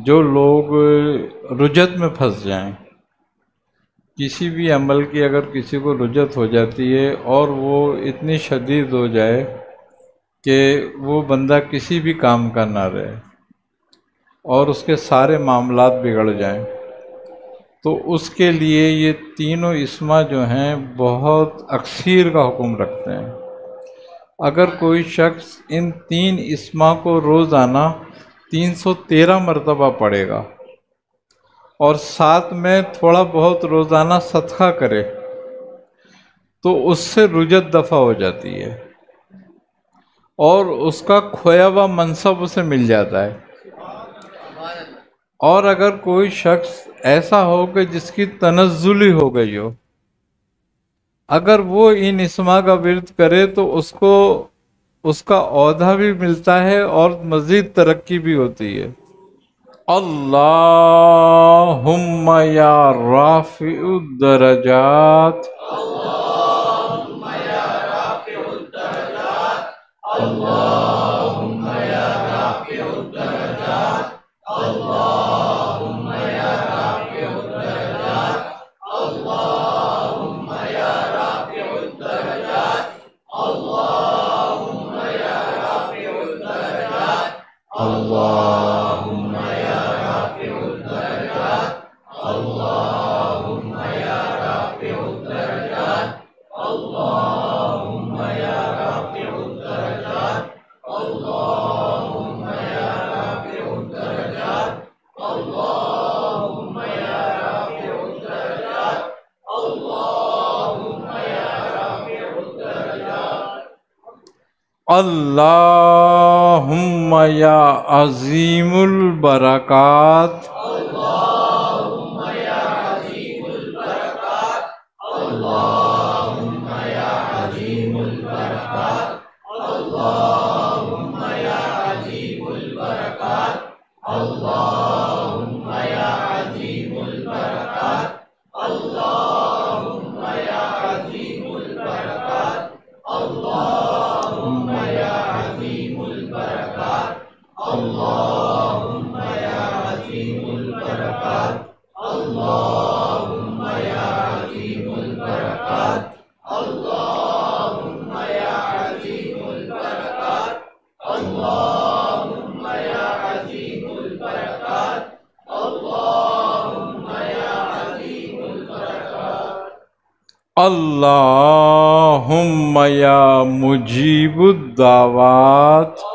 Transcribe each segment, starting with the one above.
جو لوگ رجت میں پھنس جائیں، کسی بھی عمل کی اگر کسی کو رجت ہو جاتی ہے اور وہ اتنی شدید ہو جائے کہ وہ بندہ کسی بھی کام کا نہ رہے اور اس کے سارے معاملات بگڑ جائیں، تو اس کے لیے یہ تینوں اسما جو ہیں بہت اکثیر کا حکم رکھتے ہیں۔ اگر کوئی شخص ان تین اسما کو روزانہ 313 مرتبہ پڑھے گا اور ساتھ میں تھوڑا بہت روزانہ صدقہ کرے تو اس سے رجت دفع ہو جاتی ہے اور اس کا کھویا ہوا منصب اسے مل جاتا ہے۔ اور اگر کوئی شخص ایسا ہو کہ جس کی تنزلی ہو گئی ہو، اگر وہ ان اسما کا ورد کرے تو اس کا عہدہ بھی ملتا ہے اور مزید ترقی بھی ہوتی ہے۔ اللہم یا رافع الدرجات، اللہم یا عظیم البرکات، اللہم یا مجیب الدعوات،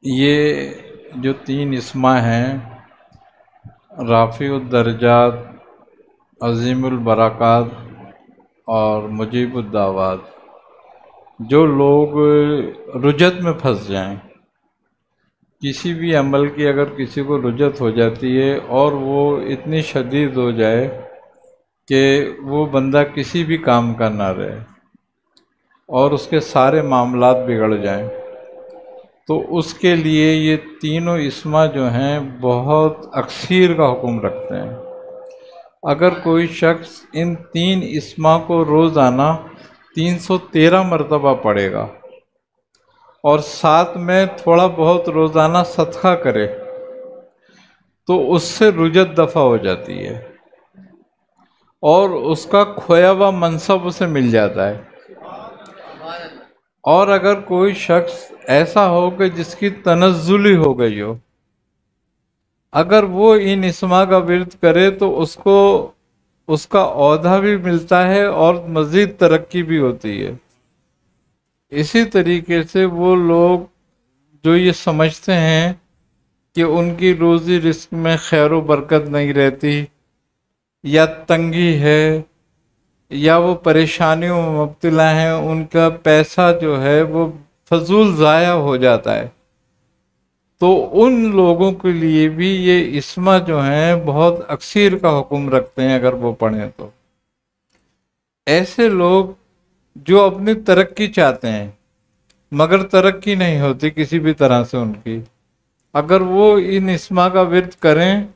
یہ جو تین اسما ہیں، رافع الدرجات، عظیم البرکات اور مجیب الدعوات، جو لوگ رجت میں پھنس جائیں، کسی بھی عمل کی اگر کسی کو رجت ہو جاتی ہے اور وہ اتنی شدید ہو جائے کہ وہ بندہ کسی بھی کام کا نہ رہے اور اس کے سارے معاملات بگڑ جائیں، تو اس کے لیے یہ تینوں اسما جو ہیں بہت اکثیر کا حکم رکھتے ہیں۔ اگر کوئی شخص ان تین اسما کو روزانہ 313 مرتبہ پڑھے گا اور ساتھ میں تھوڑا بہت روزانہ صدقہ کرے تو اس سے رجت دفع ہو جاتی ہے اور اس کا کھویا ہوا منصب اسے مل جاتا ہے۔ اور اگر کوئی شخص ایسا ہو کہ جس کی تنزلی ہو گئی ہو، اگر وہ ان اسما کا ورد کرے تو اس کا عہدہ بھی ملتا ہے اور مزید ترقی بھی ہوتی ہے۔ इसी तरीके से वो लोग जो ये समझते हैं कि उनकी रोज़ी रिस्क में खैर व बरकत नहीं रहती, या तंगी है, या वो परेशानियों में मुब्तला हैं, उनका पैसा जो है वो फजूल ज़ाया हो जाता है, तो उन लोगों के लिए भी ये इस्मा जो है बहुत अक्सीर का हुक्म रखते हैं अगर वो पढ़ें तो। ऐसे लोग जो अपनी तरक्की चाहते हैं मगर तरक्की नहीं होती किसी भी तरह से उनकी, अगर वो इन इस्मा का विर्द करें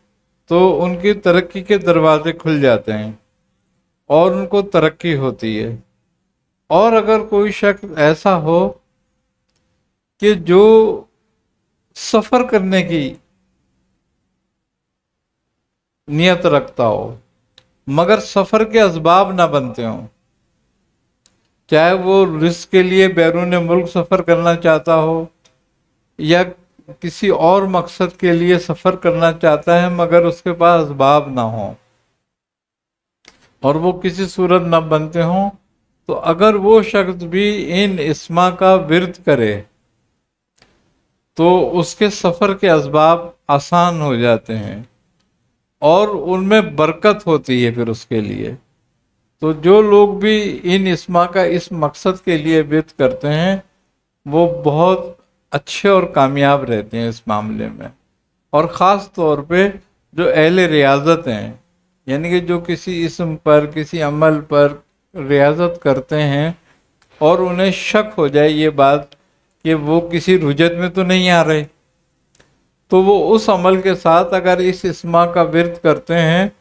तो उनकी तरक्की के दरवाजे खुल जाते हैं और उनको तरक्की होती है। और अगर कोई शख्स ऐसा हो कि जो सफ़र करने की नियत रखता हो मगर सफ़र के असबाब ना बनते हों, चाहे वो रिस्क के लिए बैरून मुल्क सफ़र करना चाहता हो या किसी और मकसद के लिए सफ़र करना चाहता है मगर उसके पास असबाब ना हो और वो किसी सूरत ना बनते हों, तो अगर वो शख्स भी इन इस्मा का विर्द करे तो उसके सफ़र के असबाब आसान हो जाते हैं और उनमें बरकत होती है फिर उसके लिए। तो जो लोग भी इन इस्मा का इस मकसद के लिए विर्द करते हैं वो बहुत अच्छे और कामयाब रहते हैं इस मामले में। और ख़ास तौर पे जो अहले रियाजत हैं, यानी कि जो किसी इस्म पर किसी अमल पर रियाजत करते हैं और उन्हें शक हो जाए ये बात कि वो किसी रुजत में तो नहीं आ रहे, तो वो उस अमल के साथ अगर इस इस्मा का विर्द करते हैं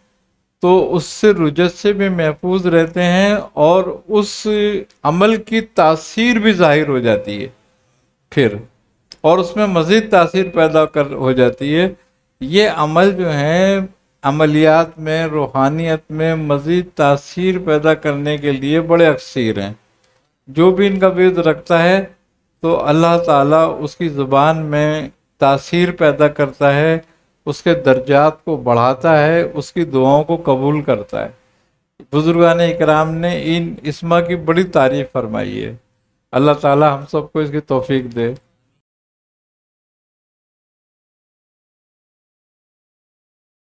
तो उससे रुजत से भी महफूज रहते हैं और उस अमल की तासीर भी ज़ाहिर हो जाती है फिर, और उसमें मज़ीद तासीर पैदा कर हो जाती है। ये अमल जो है अमलियात में रूहानियत में मज़ीद तासीर पैदा करने के लिए बड़े अक्सीर हैं। जो भी इनका विर्द रखता है तो अल्लाह ताला उसकी ज़ुबान में तासीर पैदा करता है, उसके दर्जात को बढ़ाता है, उसकी दुआओं को कबूल करता है। बुजुर्गान इकराम ने इन इस्मा की बड़ी तारीफ़ फरमाई है। अल्लाह ताला हम सबको इसकी तौफीक दे।